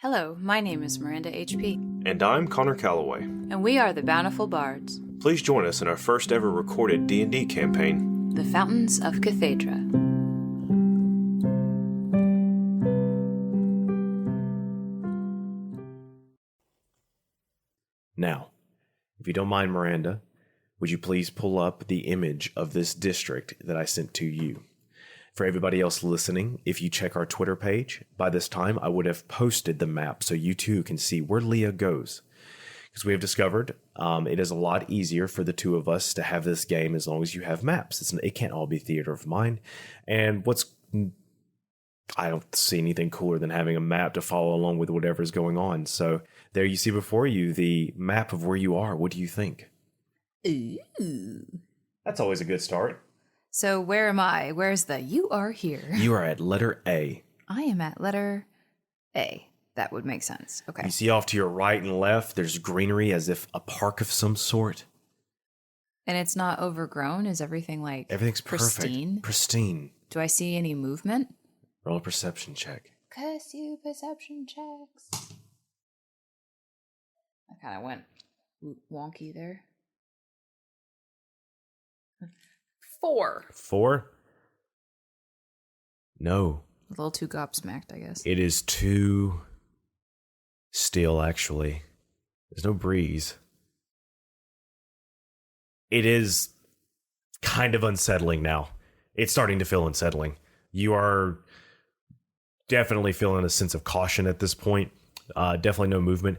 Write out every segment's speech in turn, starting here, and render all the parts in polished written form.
Hello, my name is Miranda H.P. And I'm Connor Calloway. And we are the Bountiful Bards. Please join us in our first ever recorded D&D campaign, The Fountains of Cathaidra. Now, if you don't mind, Miranda, would you please pull up the image of this district that I sent to you? For everybody else listening, if you check our Twitter page, by this time I would have posted the map so you too can see where Leah goes. Because we have discovered it is a lot easier for the two of us to have this game as long as you have maps. It can't all be theater of mind. And I don't see anything cooler than having a map to follow along with whatever's going on. So there you see before you the map of where you are. What do you think? Ooh. That's always a good start. So where am I? Where's the you are here? You are at letter A. I am at letter A. That would make sense. Okay. You see off to your right and left, there's greenery as if a park of some sort. And it's not overgrown? Is everything like Everything's pristine? perfect. Pristine. Do I see any movement? Roll a perception check. Curse you, perception checks. I kind of went wonky there. 4. 4? No. A little too gobsmacked, I guess. It is too still, actually. There's no breeze. It is kind of unsettling now. It's starting to feel unsettling. You are definitely feeling a sense of caution at this point. Definitely no movement.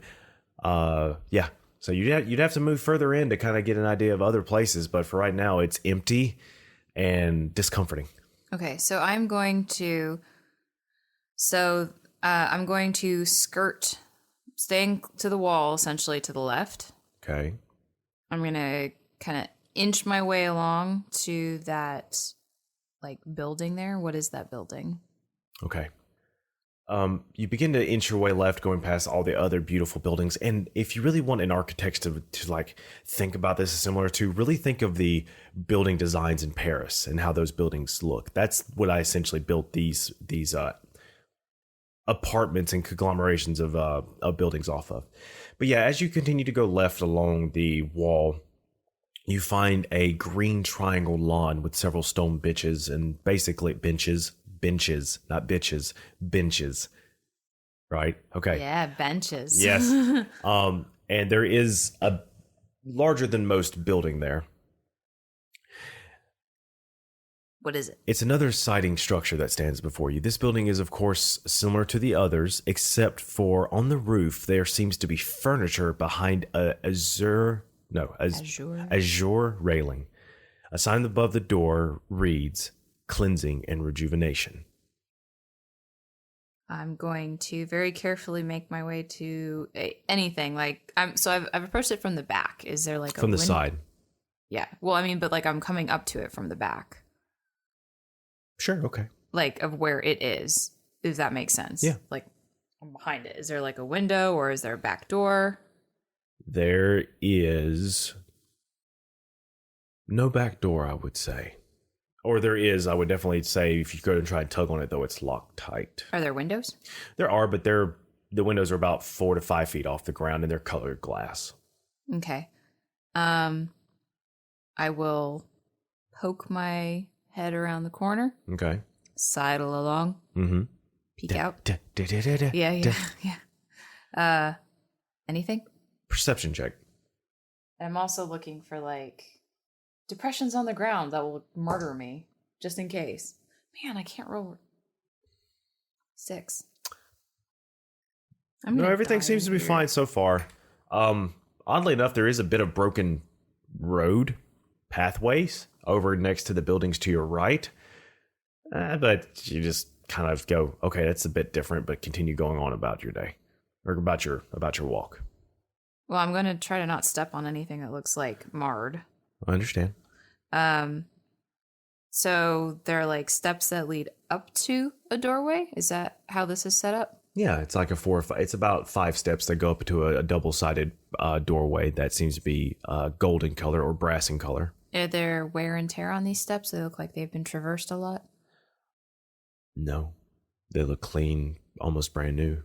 Yeah. So you'd have to move further in to kind of get an idea of other places. But for right now, it's empty and discomforting. Okay, so I'm going to skirt, staying to the wall, essentially to the left. Okay. I'm going to kind of inch my way along to that, like, building there. What is that building? Okay. You begin to inch your way left, going past all the other beautiful buildings. And if you really want an architect to like think about this similar to, really think of the building designs in Paris and how those buildings look. That's what I essentially built these apartments and conglomerations of buildings off of. But yeah, as you continue to go left along the wall, you find a green triangle lawn with several stone benches and basically benches, not bitches, benches. Right? Okay. Yeah, benches. Yes. And there is a larger than most building there. What is it? It's another siding structure that stands before you. This building is, of course, similar to the others, except for on the roof, there seems to be furniture behind a azure railing. A sign above the door reads, "Cleansing and Rejuvenation." I'm going to very carefully make my way to anything. Like I've approached it from the back. Is there like from the side? Yeah. Well, I mean, but like I'm coming up to it from the back. Sure. Okay. Like of where it is, if that makes sense. Yeah. Like I'm behind it. Is there like a window or is there a back door? There is no back door, I would say. Or there is, I would definitely say, if you go and try and tug on it, though, it's locked tight. Are there windows? There are, but the windows are about 4 to 5 feet off the ground, and they're colored glass. Okay. I will poke my head around the corner. Okay. Sidle along. Mm-hmm. Peek out. Yeah. Anything? Perception check. I'm also looking for, like, depressions on the ground that will murder me, just in case. Man, I can't roll 6. No, everything seems to be fine so far. Oddly enough, there is a bit of broken road pathways over next to the buildings to your right. But you just kind of go, okay, that's a bit different, but continue going on about your day. Or about your walk. Well, I'm going to try to not step on anything that looks like marred. I understand. So there are like steps that lead up to a doorway. Is that how this is set up? Yeah, it's like it's about 5 steps that go up to a double-sided doorway that seems to be gold in color or brass in color. Are there wear and tear on these steps? They look like they've been traversed a lot. No, they look clean, almost brand new.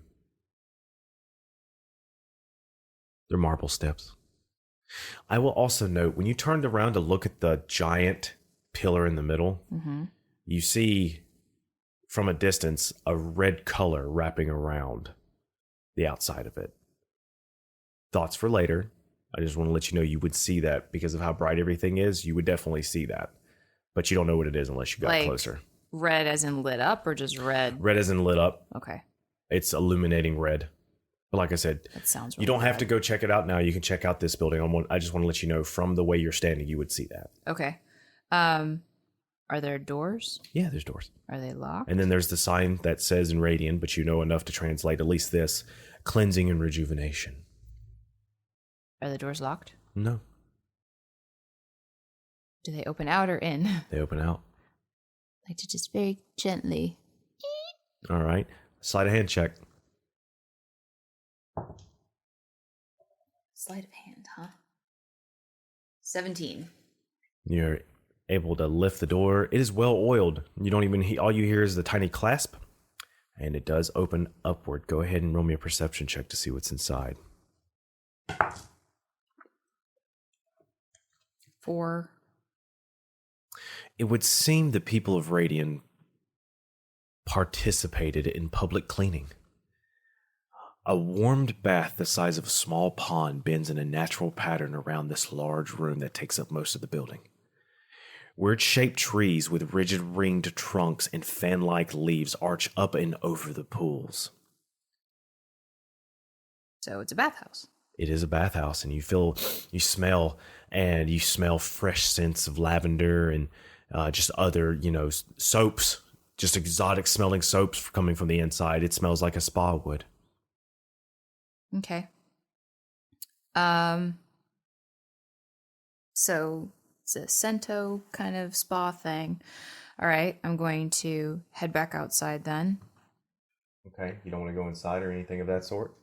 They're marble steps. I will also note, when you turned around to look at the giant pillar in the middle, you see from a distance a red color wrapping around the outside of it. Thoughts for later. I just want to let you know you would see that because of how bright everything is. You would definitely see that. But you don't know what it is unless you got closer. Red as in lit up or just red? Red as in lit up. Okay. It's illuminating red. But like I said, that sounds really you don't have red. to go check it out now. You can check out this building. I just want to let you know from the way you're standing, you would see that. Okay. Are there doors? Yeah, there's doors. Are they locked? And then there's the sign that says in Radian, but you know enough to translate at least this, cleansing and rejuvenation. Are the doors locked? No. Do they open out or in? They open out. Like to just very gently. All right. Sleight of hand check. Sleight of hand, huh? 17. You're able to lift the door. It is well oiled. You don't even all you hear is the tiny clasp, and it does open upward. Go ahead and roll me a perception check to see what's inside. 4. It would seem the people of Radian participated in public cleaning. A warmed bath the size of a small pond bends in a natural pattern around this large room that takes up most of the building. Weird-shaped trees with rigid ringed trunks and fan-like leaves arch up and over the pools. So it's a bathhouse. It is a bathhouse, and you smell fresh scents of lavender and just other, soaps, just exotic smelling soaps coming from the inside. It smells like a spa would. Okay. So it's a Cento kind of spa thing. All right, I'm going to head back outside then. Okay, you don't want to go inside or anything of that sort?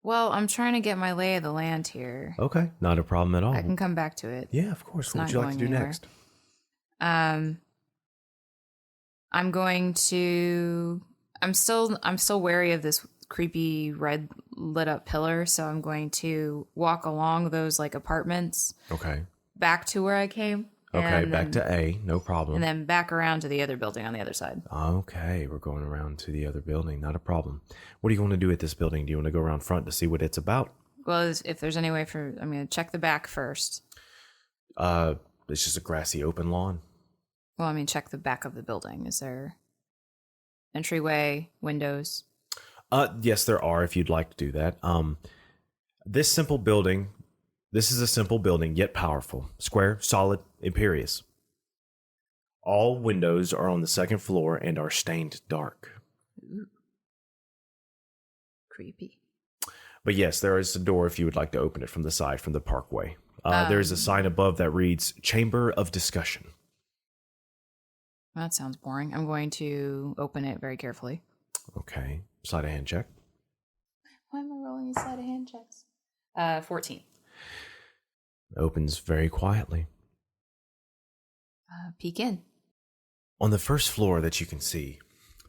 Well, I'm trying to get my lay of the land here. Okay, not a problem at all. I can come back to it. Yeah, of course. It's What would you like to do anywhere. next? I'm going to. I'm still wary of this creepy red lit up pillar, so I'm going to walk along those like apartments Okay. back to where I came. Okay, and back then- to A, no problem. And then back around to the other building on the other side. Okay, we're going around to the other building, not a problem. What do you want to do at this building? Do you want to go around front to see what it's about? Well, if there's any way for, I'm going to check the back first. It's just a grassy open lawn. Well, I mean, check the back of the building. Is there entryway, windows? Yes, there are, if you'd like to do that. This is a simple building, yet powerful. Square, solid, imperious. All windows are on the second floor and are stained dark. Ooh. Creepy. But yes, there is a door if you would like to open it from the side, from the parkway. There is a sign above that reads, Chamber of Discussion. That sounds boring. I'm going to open it very carefully. Okay, sleight of hand check. Why am I rolling these sleight of hand checks? 14. Opens very quietly. Peek in. On the first floor that you can see,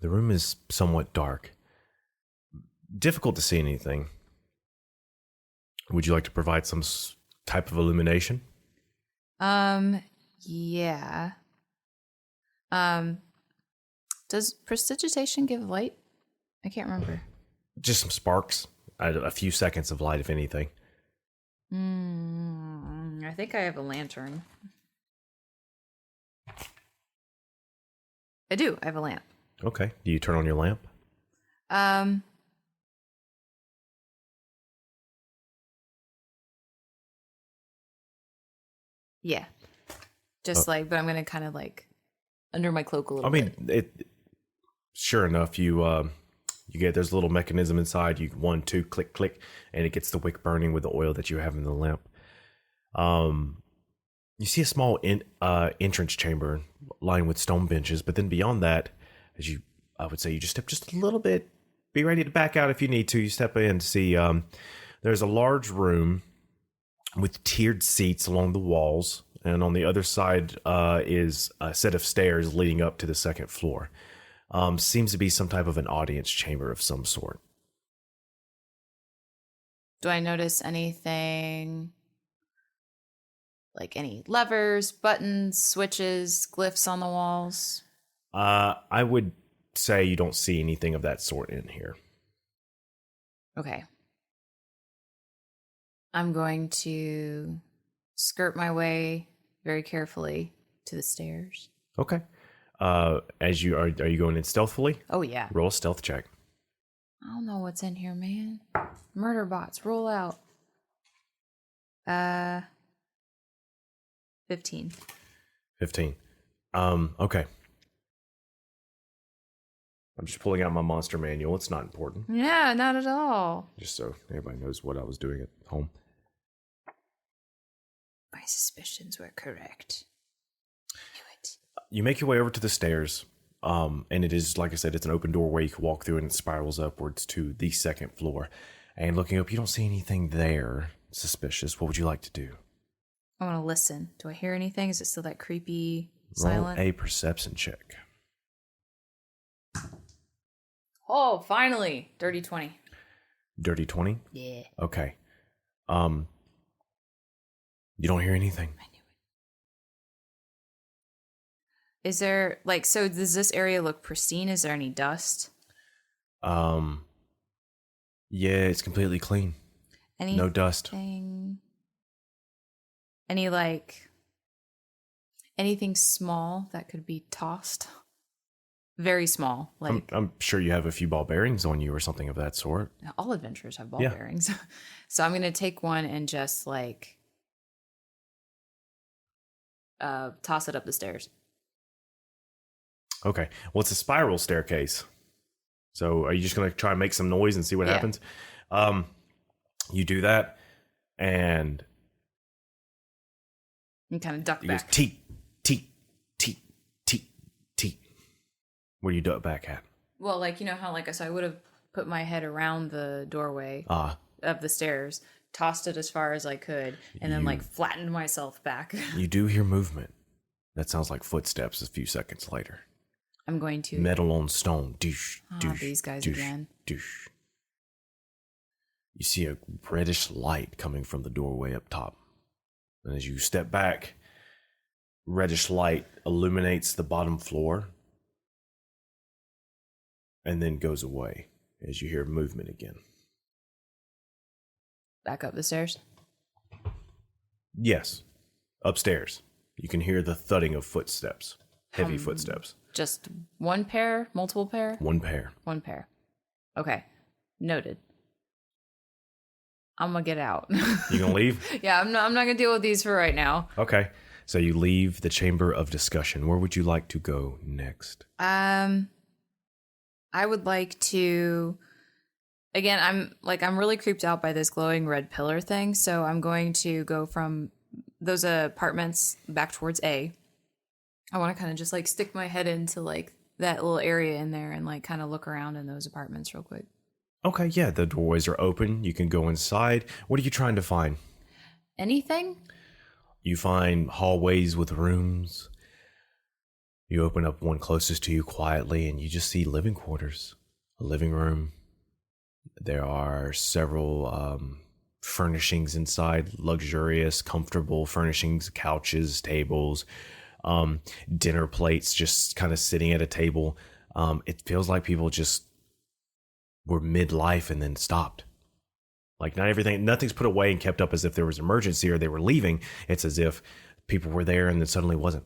the room is somewhat dark. Difficult to see anything. Would you like to provide some type of illumination? Yeah. Does prestidigitation give light? I can't remember. Just some sparks. A few seconds of light, if anything. I think I have a lantern. I do. I have a lamp. Okay. Do you turn on your lamp? Yeah. Just but I'm gonna kind of like under my cloak a little bit. Sure enough, you get, there's a little mechanism inside. You 1, 2, click, click, and it gets the wick burning with the oil that you have in the lamp. You see a small entrance chamber lined with stone benches, but then beyond that, I would say you just step just a little bit. Be ready to back out if you need to. You step in to see there's a large room with tiered seats along the walls, and on the other side is a set of stairs leading up to the second floor. Seems to be some type of an audience chamber of some sort. Do I notice anything like any levers, buttons, switches, glyphs on the walls? I would say you don't see anything of that sort in here. Okay. I'm going to skirt my way very carefully to the stairs. Okay. As you are you going in stealthily? Oh, yeah. Roll a stealth check. I don't know what's in here, man. Murder bots, roll out. 15. 15. Okay. I'm just pulling out my monster manual. It's not important. Yeah, not at all. Just so everybody knows what I was doing at home. My suspicions were correct. I knew it. You make your way over to the stairs. And it is, like I said, it's an open doorway you can walk through, and it spirals upwards to the second floor. And looking up, you don't see anything there suspicious. What would you like to do? I want to listen. Do I hear anything? Is it still that creepy, Roll silent? a perception check. Oh, finally. Dirty 20. Dirty 20? Yeah. Okay. You don't hear anything. I knew it. Is there, like, so does this area look pristine? Is there any dust? Yeah, it's completely clean. No dust. Any, like, anything small that could be tossed? Very small. Like I'm sure you have a few ball bearings on you or something of that sort. all adventurers have ball bearings. So I'm going to take one and just, like, toss it up the stairs. Okay. Well, it's a spiral staircase. So are you just going to try and make some noise and see what happens? You do that, and You kind of duck you back. goes teet, teet, teet, teet, teet. Where do you duck back at? Well, like, you know how, like, so I would have put my head around the doorway of the stairs, tossed it as far as I could, and then, like, flattened myself back. You do hear movement. That sounds like footsteps a few seconds later. I'm going to... Metal on stone. Doosh, doosh, these guys doosh, again. Doosh. You see a reddish light coming from the doorway up top. And as you step back, reddish light illuminates the bottom floor and then goes away as you hear movement again. Back up the stairs? Yes, upstairs. You can hear the thudding of footsteps, heavy footsteps. Just one pair? Multiple pair? One pair. One pair. Okay. Noted. I'm gonna get out. You gonna leave? Yeah, I'm not gonna deal with these for right now. Okay. So you leave the chamber of discussion. Where would you like to go next? I would like to... Again, I'm really creeped out by this glowing red pillar thing, so I'm going to go from those apartments back towards A. I want to kind of just, like, stick my head into, like, that little area in there and, like, kind of look around in those apartments real quick. Okay, yeah, the doorways are open. You can go inside. What are you trying to find? Anything? You find hallways with rooms. You open up one closest to you quietly, and you just see living quarters, a living room. There are several furnishings inside, luxurious, comfortable furnishings, couches, tables, dinner plates just kind of sitting at a table. It feels like people just were midlife and then stopped. Like nothing's put away and kept up as if there was an emergency or they were leaving. It's as if people were there and then suddenly wasn't.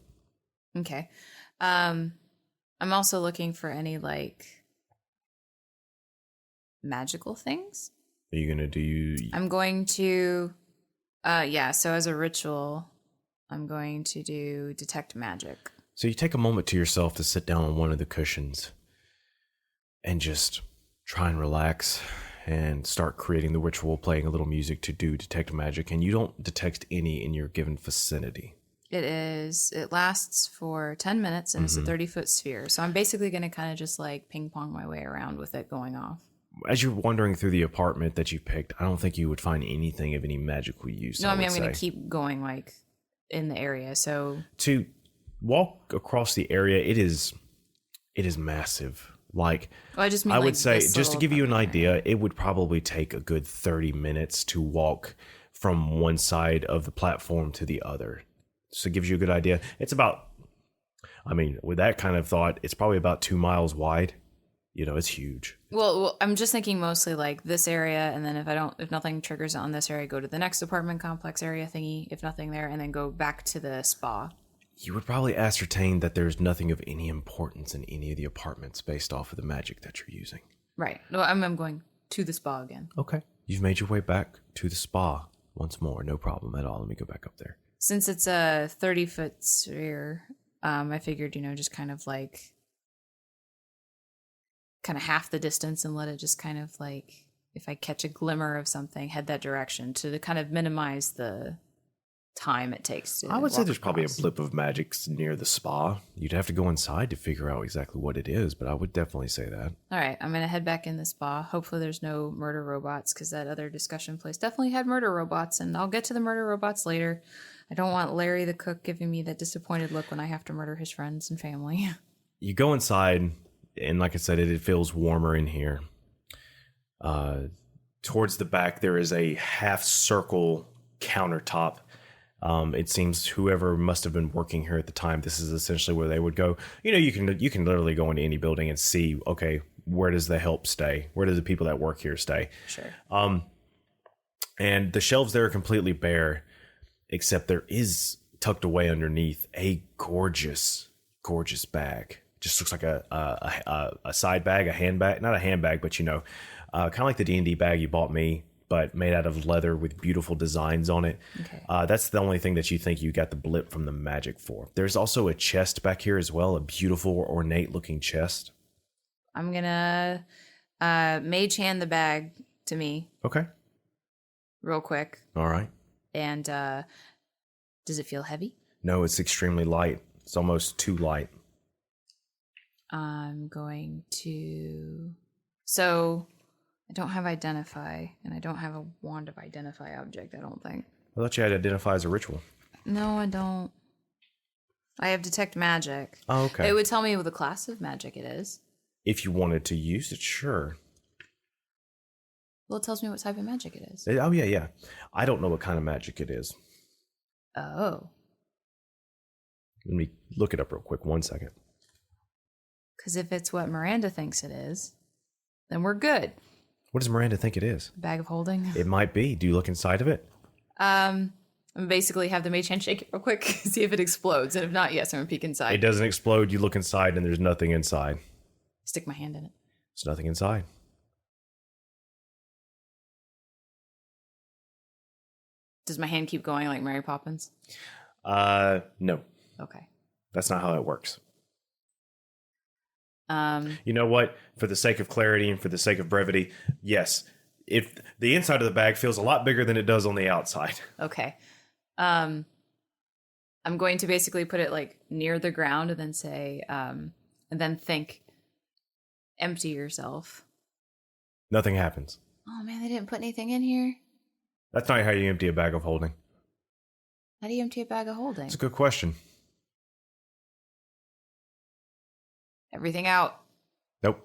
Okay. I'm also looking for any, like, magical things. Are you gonna do? I'm going to, so as a ritual, I'm going to do detect magic. So you take a moment to yourself to sit down on one of the cushions and just try and relax and start creating the ritual, playing a little music to do detect magic, and you don't detect any in your given vicinity. It lasts for 10 minutes and it's a 30-foot sphere. So I'm basically going to kind of just, like, ping pong my way around with it going off. As you're wandering through the apartment that you picked, I don't think you would find anything of any magical use. No, I mean, I'm going to keep going, like, in the area. So to walk across the area, it is massive. Like, Well, I just mean I like would say, this just to little give you an apartment area. idea, it would probably take a good 30 minutes to walk from one side of the platform to the other. So it gives you a good idea. It's about, I mean, with that kind of thought, it's probably about 2 miles wide. You know, it's huge. Well, I'm just thinking mostly like this area, and then if nothing triggers on this area, go to the next apartment complex area thingy. If nothing there, and then go back to the spa. You would probably ascertain that there's nothing of any importance in any of the apartments based off of the magic that you're using. Right. No, I'm going to the spa again. Okay. You've made your way back to the spa once more. No problem at all. Let me go back up there. Since it's a 30-foot sphere, I figured, just kind of half the distance and let it just kind of like, if I catch a glimmer of something, head that direction to kind of minimize the time it takes to I would say walk there's probably a across. blip of magic near the spa. You'd have to go inside to figure out exactly what it is, but I would definitely say that. All right, I'm going to head back in the spa. Hopefully there's no murder robots, because that other discussion place definitely had murder robots, and I'll get to the murder robots later. I don't want Larry the cook giving me that disappointed look when I have to murder his friends and family. You go inside, and like I said, it feels warmer in here. Towards the back, there is a half circle countertop. It seems whoever must have been working here at the time, this is essentially where they would go. You can literally go into any building and see, okay, where does the help stay? Where do the people that work here stay? Sure. And the shelves there are completely bare, except there is tucked away underneath a gorgeous bag. Just looks like a side bag, a handbag, not a handbag, but kind of like the D&D bag you bought me, but made out of leather with beautiful designs on it. Okay. That's the only thing that you think you got the blip from the magic for. There's also a chest back here as well, a beautiful, ornate-looking chest. I'm going to mage hand the bag to me Okay. real quick. All right. And does it feel heavy? No, it's extremely light. It's almost too light. I'm going to... So... I don't have identify, and I don't have a wand of identify object, I don't think. I thought you had to identify as a ritual. No, I don't. I have detect magic. Oh, okay. It would tell me what the class of magic it is. If you wanted to use it, sure. Well, it tells me what type of magic it is. Oh, yeah. I don't know what kind of magic it is. Oh. Let me look it up real quick. 1 second. Because if it's what Miranda thinks it is, then we're good. What does Miranda think it is? Bag of holding. It might be. Do you look inside of it? I'm basically have the mage hand shake it real quick, see if it explodes. And if not, yes, I'm going to peek inside. It doesn't explode. You look inside and there's nothing inside. Stick my hand in it. There's nothing inside. Does my hand keep going like Mary Poppins? No. Okay. That's not how that works. Um, You know what? For the sake of clarity and for the sake of brevity, yes. If the inside of the bag feels a lot bigger than it does on the outside. okay. I'm going to basically put it like near the ground and then say, and then think, empty yourself. Nothing happens. Oh man, they didn't put anything in here. That's not how you empty a bag of holding. How do you empty a bag of holding? That's a good question. Everything out. Nope.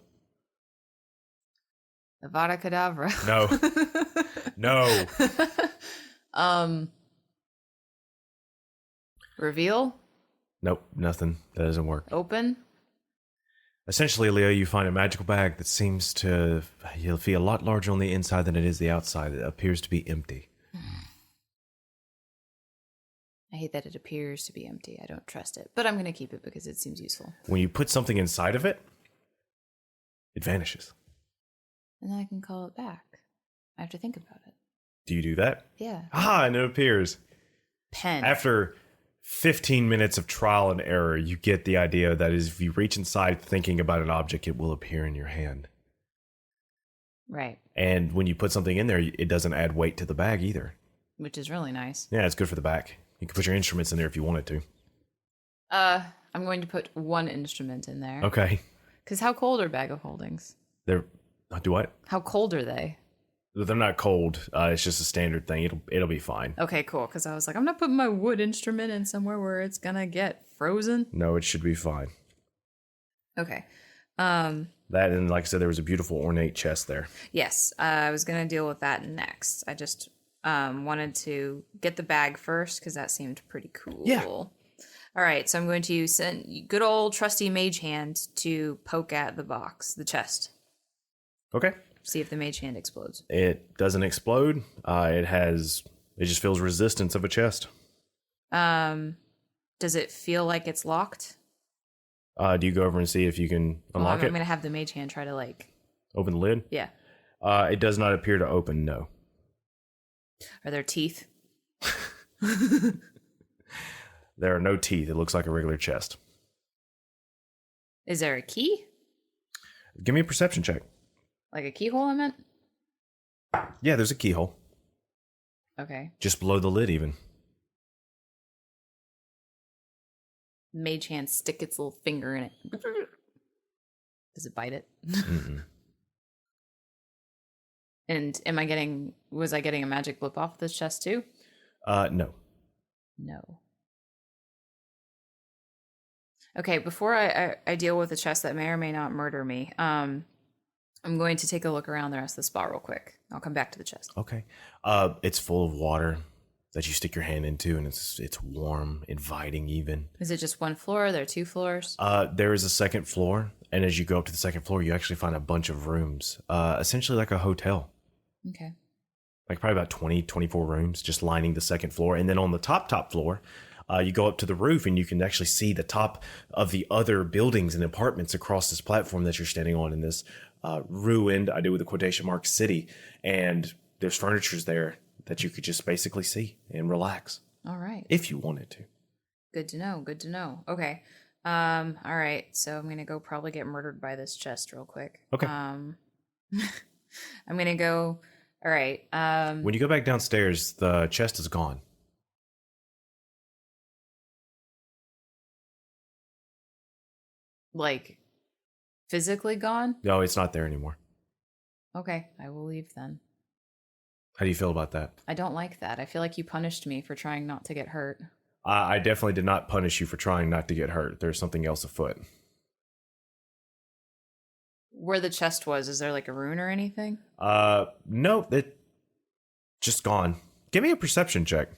Avada Kedavra. No. No. Reveal. Nope. Nothing. That doesn't work. Open. Essentially, Leo, you find a magical bag that seems to you'll feel a lot larger on the inside than it is the outside. It appears to be empty. I hate that it appears to be empty. I don't trust it, but I'm going to keep it because it seems useful. When you put something inside of it, it vanishes. And then I can call it back. I have to think about it. Do you do that? Yeah. And it appears. Pen. After 15 minutes of trial and error, you get the idea that if you reach inside thinking about an object, it will appear in your hand. Right. And when you put something in there, it doesn't add weight to the bag either. Which is really nice. Yeah, it's good for the back. You can put your instruments in there if you wanted to. I'm going to put one instrument in there. Okay. Because how cold are bag of holdings? They're do what? How cold are they? They're not cold. It's just a standard thing. It'll be fine. Okay, cool. Because I was like, I'm not putting my wood instrument in somewhere where it's gonna get frozen. No, it should be fine. Okay. That, and like I said, there was a beautiful ornate chest there. Yes, I was going to deal with that next. I just wanted to get the bag first because that seemed pretty cool. Yeah. All right, so I'm going to send good old trusty mage hand to poke at the box, the chest. Okay. See if the mage hand explodes. It doesn't explode. It just feels resistance of a chest. Does it feel like it's locked? Do you go over and see if you can unlock I'm it? going to have the mage hand try to Open the lid? yeah. It does not appear to open, no. Are there teeth? There are no teeth. It looks like a regular chest. Is there a key? Give me a perception check. Like a keyhole, I meant? Yeah, there's a keyhole. Okay. Just below the lid, even. Mage hand stick its little finger in it. Does it bite it? Mm-mm. And was I getting a magic blip off this chest too? No. No. Okay, before I deal with the chest that may or may not murder me, I'm going to take a look around the rest of the spot real quick. I'll come back to the chest. Okay. It's full of water that you stick your hand into, and it's warm, inviting even. Is it just one floor? Are there 2 floors? There is a second floor, and as you go up to the second floor, you actually find a bunch of rooms, essentially like a hotel. Okay. Like probably about 20, 24 rooms just lining the second floor. And then on the top floor, you go up to the roof and you can actually see the top of the other buildings and apartments across this platform that you're standing on in this ruined, I do with the quotation mark, city. And there's furnitures there that you could just basically see and relax. All right. If you wanted to. Good to know. Good to know. Okay. All right. So I'm going to go probably get murdered by this chest real quick. Okay. I'm going to go. All right. When you go back downstairs, the chest is gone. Like physically gone? No, it's not there anymore. Okay. I will leave then. How do you feel about that? I don't like that. I feel like you punished me for trying not to get hurt. I definitely did not punish you for trying not to get hurt. There's something else afoot. Where the chest was, is there like a rune or anything? No, it just gone. Give me a perception check.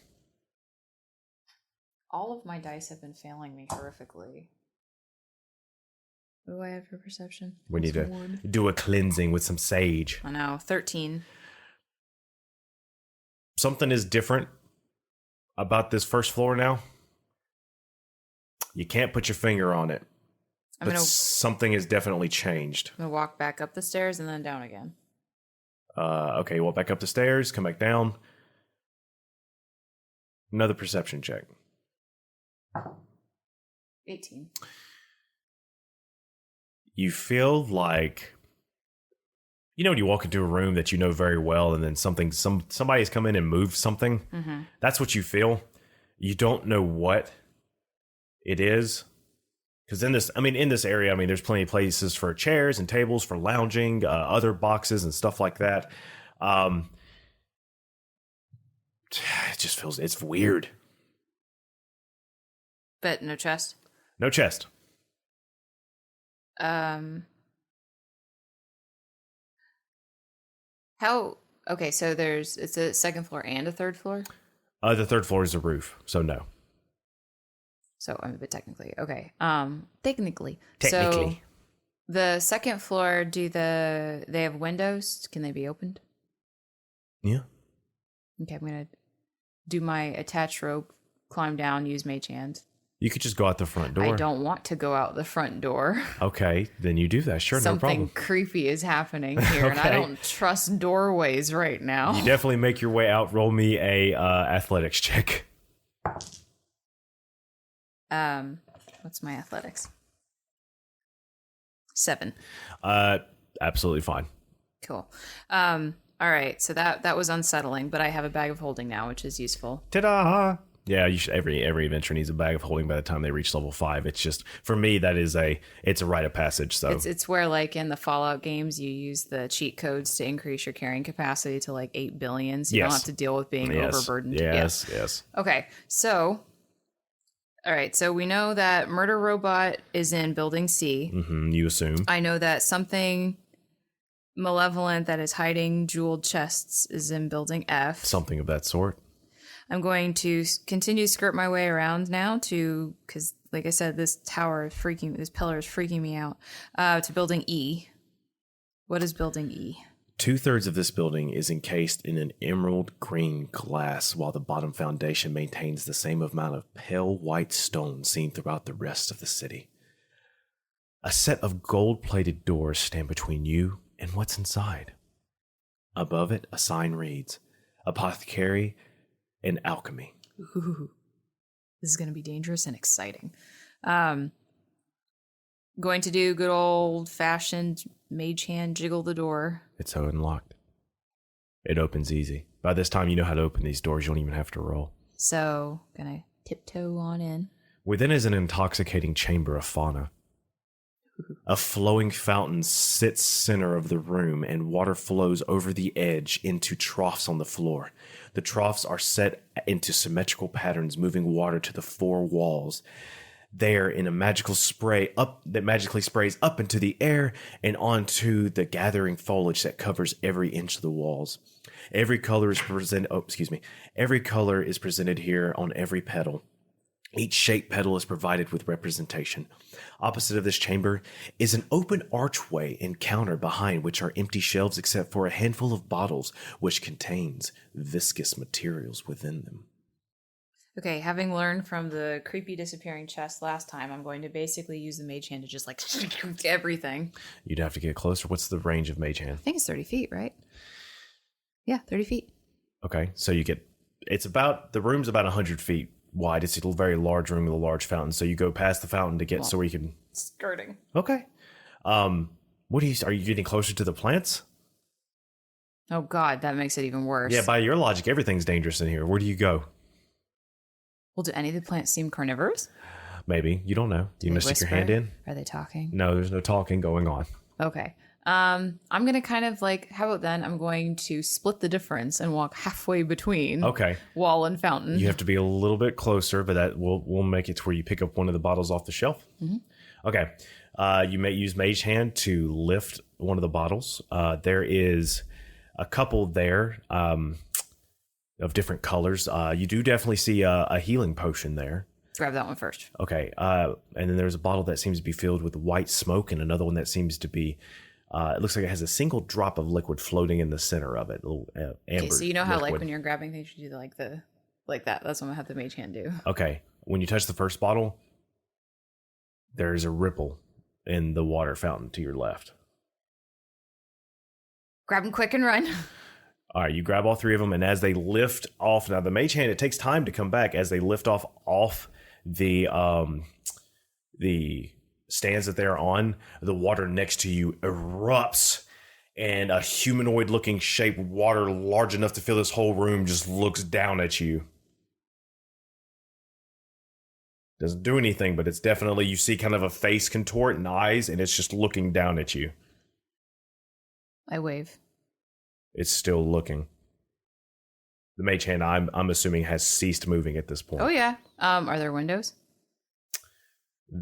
All of my dice have been failing me horrifically. What do I have for perception? We need to do a cleansing with some sage. I know, 13. Something is different about this first floor now. You can't put your finger on it. But something has definitely changed. I'm going to walk back up the stairs and then down again. Okay, walk back up the stairs, come back down. Another perception check. 18. You feel like, you know, when you walk into a room that you know very well and then somebody's come in and moved something. Mm-hmm. That's what you feel. You don't know what it is. Because in this area, there's plenty of places for chairs and tables for lounging, other boxes and stuff like that. It just feels, it's weird. But no chest? No chest. Okay, so it's a second floor and a third floor? The third floor is a roof, so no. So I'm a bit technically. Okay. Technically. So the second floor, they have windows? Can they be opened? Yeah. Okay, I'm gonna do my attach rope, climb down, use mage hand. You could just go out the front door. I don't want to go out the front door. Okay, then you do that. Sure, no problem. Something creepy is happening here, and I don't trust doorways right now. You definitely make your way out. Roll me a athletics check. What's my athletics? 7. Absolutely fine. Cool. All right. So that was unsettling, but I have a bag of holding now, which is useful. Ta-da! Yeah, you should, every adventurer needs a bag of holding by the time they reach level 5. It's just, for me, it's a rite of passage. So it's where, like in the Fallout games, you use the cheat codes to increase your carrying capacity to like 8 billion, so you don't have to deal with being overburdened. Yes. Okay, so All right, so we know that Murder Robot is in Building C. You assume. I know that something malevolent that is hiding jeweled chests is in Building F. Something of that sort. I'm going to continue to skirt my way around now because, like I said, this pillar is freaking me out, to Building E. What is Building E? 2/3 of this building is encased in an emerald green glass, while the bottom foundation maintains the same amount of pale white stone seen throughout the rest of the city. A set of gold-plated doors stand between you and what's inside. Above it, a sign reads, Apothecary and Alchemy. Ooh, this is going to be dangerous and exciting. Going to do good old-fashioned mage hand jiggle the door. It's unlocked. It opens easy. By this time, you know how to open these doors. You don't even have to roll. So, gonna tiptoe on in. Within is an intoxicating chamber of fauna. A flowing fountain sits center of the room, and water flows over the edge into troughs on the floor. The troughs are set into symmetrical patterns, moving water to the four walls. There, in a magical spray that magically sprays up into the air and onto the gathering foliage that covers every inch of the walls. Every color is Every color is presented here on every petal. Each shaped petal is provided with representation. Opposite of this chamber is an open archway and counter behind which are empty shelves except for a handful of bottles which contains viscous materials within them. Okay, having learned from the creepy disappearing chest last time, I'm going to basically use the mage hand to just like everything. You'd have to get closer. What's the range of mage hand? I think it's 30 feet, right? Yeah, 30 feet. Okay, so the room's about 100 feet wide. It's a very large room with a large fountain. So you go past the fountain to get so where you can... Skirting. Okay. Are you getting closer to the plants? Oh God, that makes it even worse. Yeah, by your logic, everything's dangerous in here. Where do you go? Well, do any of the plants seem carnivorous? Maybe. You don't know. You want to stick your hand in? Are they talking? No, there's no talking going on. Okay. I'm going to kind of how about then I'm going to split the difference and walk halfway between wall and fountain. You have to be a little bit closer, but that we'll make it to where you pick up one of the bottles off the shelf. Mm-hmm. Okay. You may use Mage Hand to lift one of the bottles. There is a couple there of different colors. You do definitely see a healing potion there. Grab that one first. Okay. And then there's a bottle that seems to be filled with white smoke and another one that seems to be... it looks like it has a single drop of liquid floating in the center of it. Amber okay, so you know how liquid. when you're grabbing things, you do like that. That's what I have the mage hand do. Okay. When you touch the first bottle, there's a ripple in the water fountain to your left. Grab them quick and run. All right, you grab all three of them, and as they lift off, now the mage hand, it takes time to come back. As they lift off the stands that they're on, the water next to you erupts, and a humanoid-looking shape, water large enough to fill this whole room, just looks down at you. Doesn't do anything, but it's definitely, you see kind of a face contort and eyes, and it's just looking down at you. I wave. It's still looking. The mage hand, I'm assuming, has ceased moving at this point. Oh yeah. Are there windows? All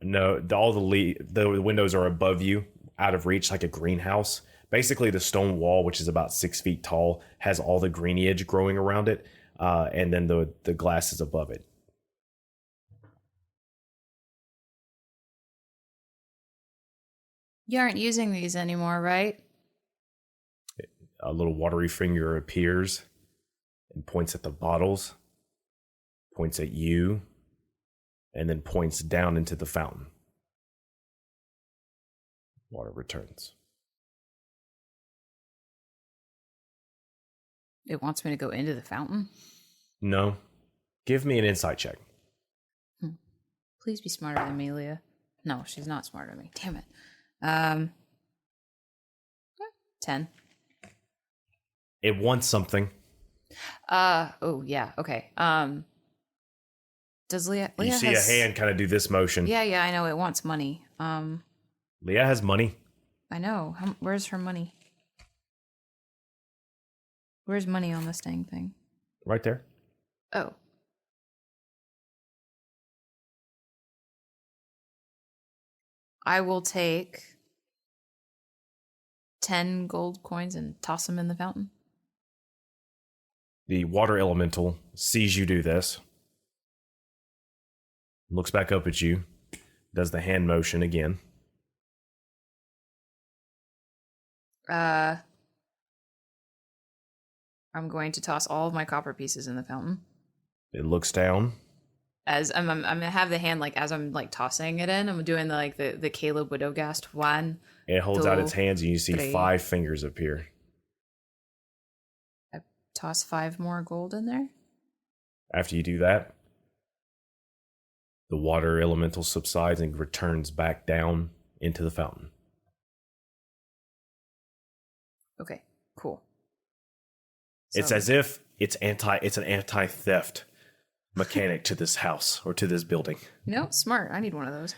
the windows are above you, out of reach, like a greenhouse. Basically, the stone wall, which is about 6 feet tall, has all the greenage growing around it, and then the glass is above it. You aren't using these anymore, right? A little watery finger appears and points at the bottles, points at you, and then points down into the fountain. Water returns. It wants me to go into the fountain? No. Give me an insight check. Please be smarter than me, Leah. No, she's not smarter than me. Damn it. 10. It wants something. Oh, yeah. Okay. Does Leah you see a hand kind of do this motion. Yeah, I know. It wants money. Leah has money. I know. Where's her money? Where's money on this dang thing? Right there. Oh. I will take 10 gold coins and toss them in the fountain. The water elemental sees you do this, looks back up at you, does the hand motion again. I'm going to toss all of my copper pieces in the fountain. It looks down. As I'm gonna have the hand as I'm tossing it in. I'm doing the Caleb Widowgast one. It holds out its hands and you see three. 5 fingers appear. I toss 5 more gold in there. After you do that, the water elemental subsides and returns back down into the fountain. Okay, cool. It's as if it's an anti-theft mechanic to this house or to this building. Smart. I need one of those.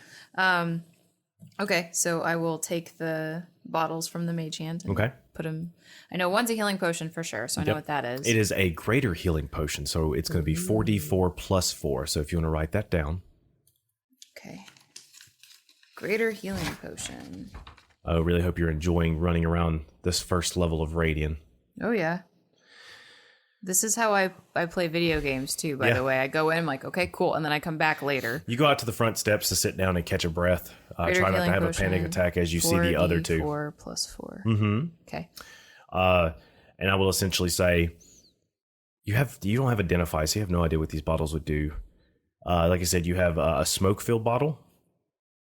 Okay, so I will take the bottles from the mage hand and put them. I know one's a healing potion for sure, so I know what that is. It is a greater healing potion, so it's going to be 4d4 plus 4. So if you want to write that down. Okay. Greater healing potion. I really hope you're enjoying running around this first level of Radiant. Oh, yeah. This is how I play video games, too, by the way. I go in, I'm like, okay, cool, and then I come back later. You go out to the front steps to sit down and catch a breath. Try not to have a panic attack as you see the other two. 4 plus 4. Mm-hmm. Okay. And I will essentially say, you don't have Identify, so you have no idea what these bottles would do. Like I said, you have a smoke-filled bottle.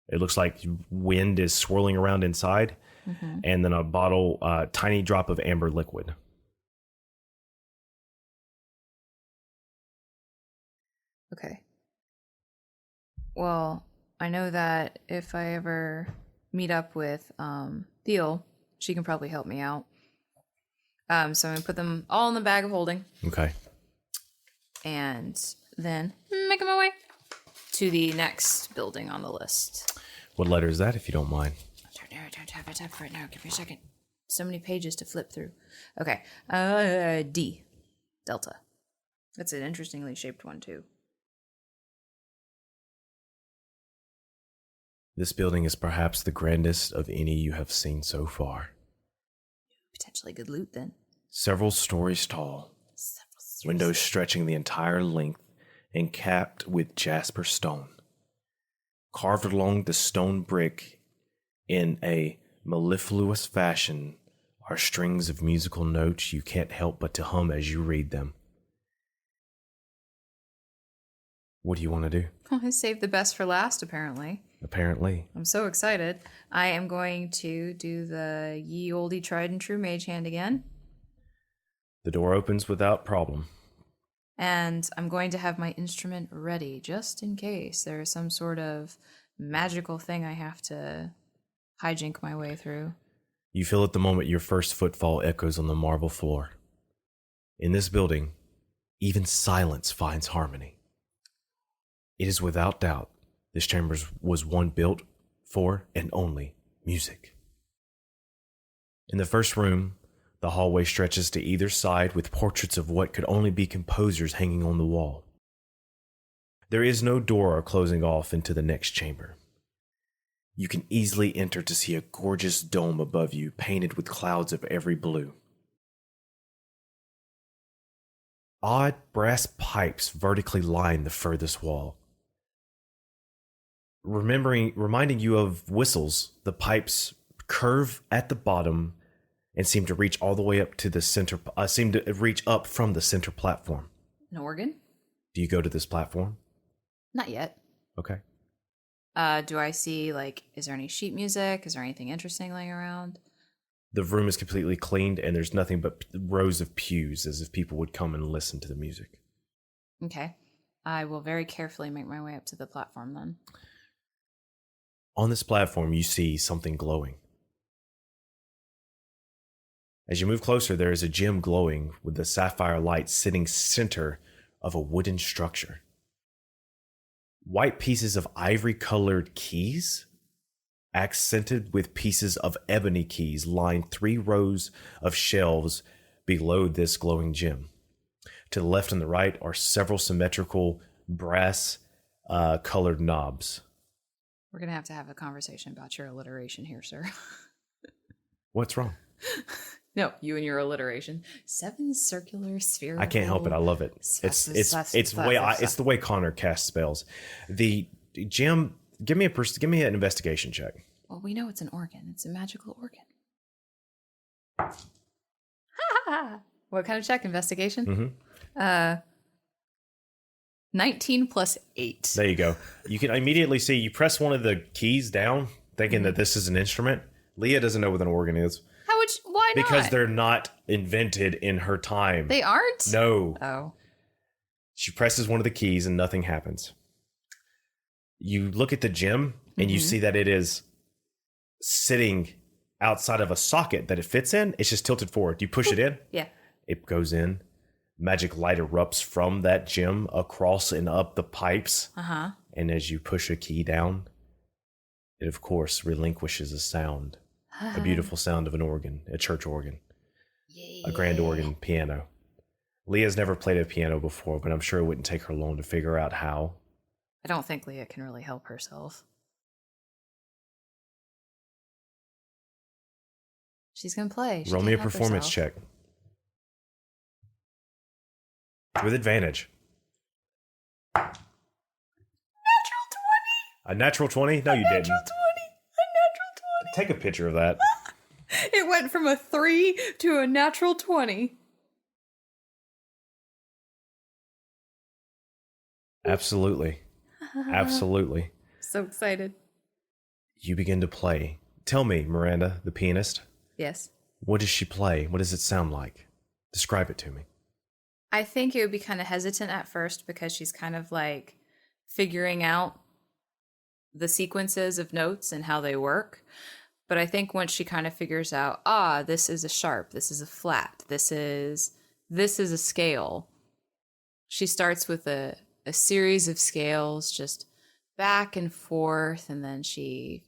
It looks like wind is swirling around inside. Mm-hmm. And then a bottle, tiny drop of amber liquid. Okay. Well, I know that if I ever meet up with Theo, she can probably help me out. So I'm going to put them all in the bag of holding. Okay. And then making my way to the next building on the list. What letter is that, if you don't mind? I don't have it up right now. Give me a second. So many pages to flip through. Okay. D. Delta. That's an interestingly shaped one, too. This building is perhaps the grandest of any you have seen so far. Potentially good loot, then. Several stories tall. Windows stretching the entire length and capped with jasper stone. Carved along the stone brick in a mellifluous fashion are strings of musical notes you can't help but to hum as you read them. What do you want to do? I saved the best for last, apparently. Apparently. I'm so excited. I am going to do the ye olde tried and true mage hand again. The door opens without problem. And I'm going to have my instrument ready just in case there is some sort of magical thing I have to hijink my way through. You feel at the moment your first footfall echoes on the marble floor. In this building, even silence finds harmony. It is without doubt this chamber was one built for and only music. In the first room, the hallway stretches to either side with portraits of what could only be composers hanging on the wall. There is no door closing off into the next chamber. You can easily enter to see a gorgeous dome above you painted with clouds of every blue. Odd brass pipes vertically line the furthest wall. Reminding you of whistles, the pipes curve at the bottom and seem to reach all the way up to the center. Seem to reach up from the center platform. An organ? Do you go to this platform? Not yet. Okay. Do I see, is there any sheet music? Is there anything interesting laying around? The room is completely cleaned and there's nothing but rows of pews as if people would come and listen to the music. Okay. I will very carefully make my way up to the platform then. On this platform, you see something glowing. As you move closer, there is a gem glowing with the sapphire light sitting center of a wooden structure. White pieces of ivory-colored keys, accented with pieces of ebony keys, line 3 rows of shelves below this glowing gem. To the left and the right are several symmetrical brass colored knobs. We're going to have a conversation about your alliteration here, sir. What's wrong? No, you and your alliteration. 7 circular spherical. I can't help it. I love it. It's the way Connor casts spells. The Jim, give me an investigation check. Well, we know it's an organ. It's a magical organ. What kind of check? Investigation? Mm-hmm. 19 plus 8. There you go. You can immediately see, you press one of the keys down, thinking that this is an instrument. Leah doesn't know what an organ is. Why not? Because they're not invented in her time. They aren't? No. Oh. She presses one of the keys and nothing happens. You look at the gem and you see that it is sitting outside of a socket that it fits in. It's just tilted forward. You push it in. Yeah. It goes in. Magic light erupts from that gem across and up the pipes. Uh-huh. And as you push a key down, it of course relinquishes a sound. A beautiful sound of an organ, a church organ, a grand organ piano. Leah's never played a piano before, but I'm sure it wouldn't take her long to figure out how. I don't think Leah can really help herself. She's going to play. Roll me a performance check. With advantage. Natural 20. A natural 20? No, you didn't. A natural 20. Take a picture of that. It went from a 3 to a natural 20. Absolutely. Absolutely. So excited. You begin to play. Tell me, Miranda, the pianist. Yes. What does she play? What does it sound like? Describe it to me. I think it would be kind of hesitant at first because she's kind of like figuring out the sequences of notes and how they work. But I think once she kind of figures out, this is a sharp, this is a flat, this is a scale. She starts with a series of scales just back and forth, and then she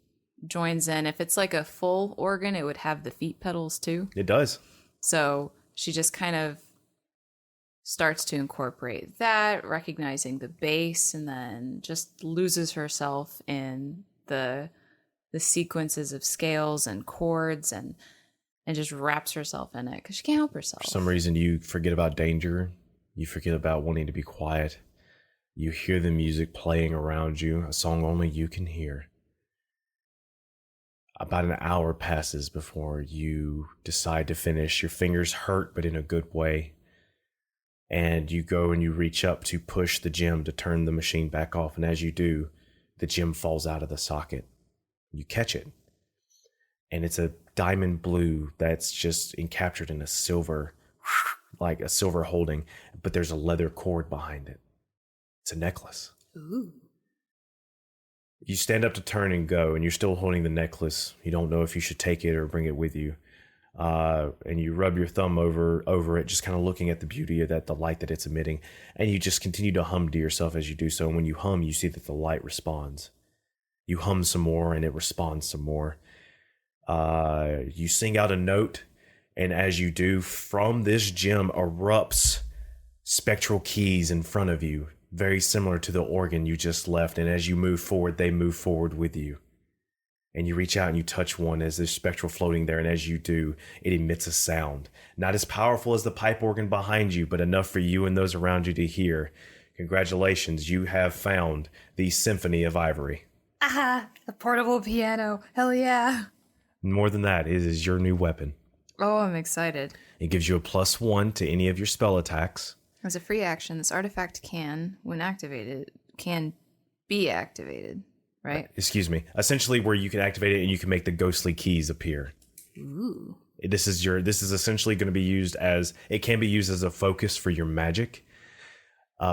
joins in. If it's like a full organ, it would have the feet pedals too. It does. So she just kind of starts to incorporate that, recognizing the bass, and then just loses herself in the sequences of scales and chords and just wraps herself in it because she can't help herself. For some reason, you forget about danger. You forget about wanting to be quiet. You hear the music playing around you, a song only you can hear. About an hour passes before you decide to finish. Your fingers hurt, but in a good way. And you go and you reach up to push the gem to turn the machine back off. And as you do, the gem falls out of the socket. You catch it. And it's a diamond blue that's just encaptured in a silver, like a silver holding. But there's a leather cord behind it. It's a necklace. Ooh. You stand up to turn and go, and you're still holding the necklace. You don't know if you should take it or bring it with you. And you rub your thumb over it, just kind of looking at the beauty of that, the light that it's emitting. And you just continue to hum to yourself as you do so. And when you hum, you see that the light responds. You hum some more, and it responds some more. You sing out a note, and as you do, from this gem erupts spectral keys in front of you, very similar to the organ you just left. And as you move forward, they move forward with you. And you reach out and you touch one as there's spectral floating there. And as you do, it emits a sound. Not as powerful as the pipe organ behind you, but enough for you and those around you to hear. Congratulations, you have found the Symphony of Ivory. A portable piano. Hell yeah. More than that, it is your new weapon. Oh, I'm excited. It gives you a +1 to any of your spell attacks. As a free action, this artifact can, when activated, can be activated, right? Excuse me. Essentially where you can activate it and you can make the ghostly keys appear. Ooh. This is essentially going to be used as, it can be used as a focus for your magic.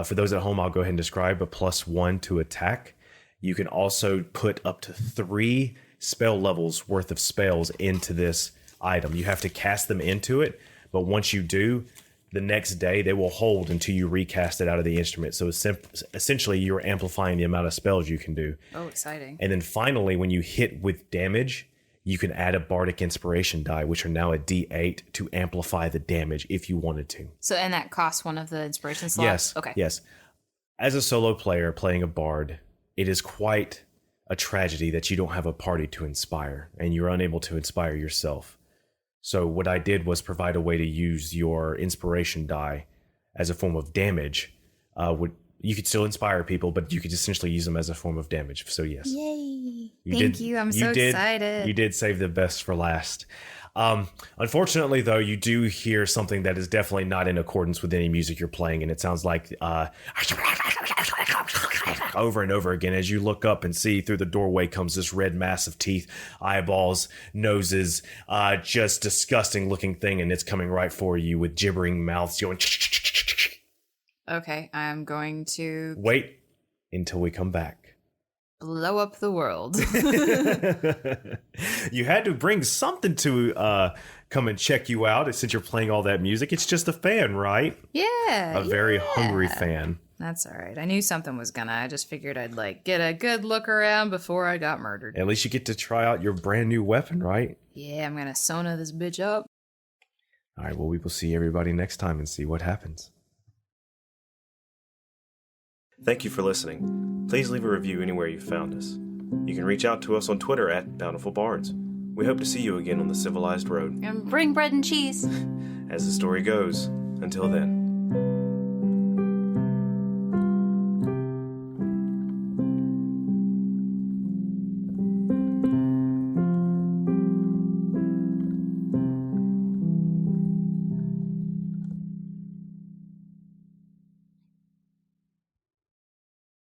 For those at home, I'll go ahead and describe a +1 to attack. You can also put up to 3 spell levels worth of spells into this item. You have to cast them into it, but once you do, the next day they will hold until you recast it out of the instrument. So essentially you're amplifying the amount of spells you can do. Oh, exciting. And then finally, when you hit with damage, you can add a bardic inspiration die, which are now a D8 to amplify the damage if you wanted to. So, and that costs one of the inspiration slots? Yes. Okay. Yes. As a solo player playing a bard, it is quite a tragedy that you don't have a party to inspire, and you're unable to inspire yourself. So what I did was provide a way to use your inspiration die as a form of damage. You could still inspire people, but you could essentially use them as a form of damage. So yes. Yay. Thank you. I'm so excited. You did save the best for last. Unfortunately, though, you do hear something that is definitely not in accordance with any music you're playing, and it sounds like over and over again as you look up and see through the doorway comes this red mass of teeth, eyeballs, noses, just disgusting looking thing, and it's coming right for you with gibbering mouths going. Okay, I'm going to wait until we come back. Blow up the world. You had to bring something to come and check you out since you're playing all that music. It's just a fan, right? Yeah. A very hungry fan. That's all right. I knew something was gonna. I just figured I'd get a good look around before I got murdered. At least you get to try out your brand new weapon, right? Yeah, I'm gonna Sona this bitch up. All right, well, we will see everybody next time and see what happens. Thank you for listening. Please leave a review anywhere you found us. You can reach out to us on Twitter at Bountiful Barnes. We hope to see you again on the civilized road. And bring bread and cheese. As the story goes, until then.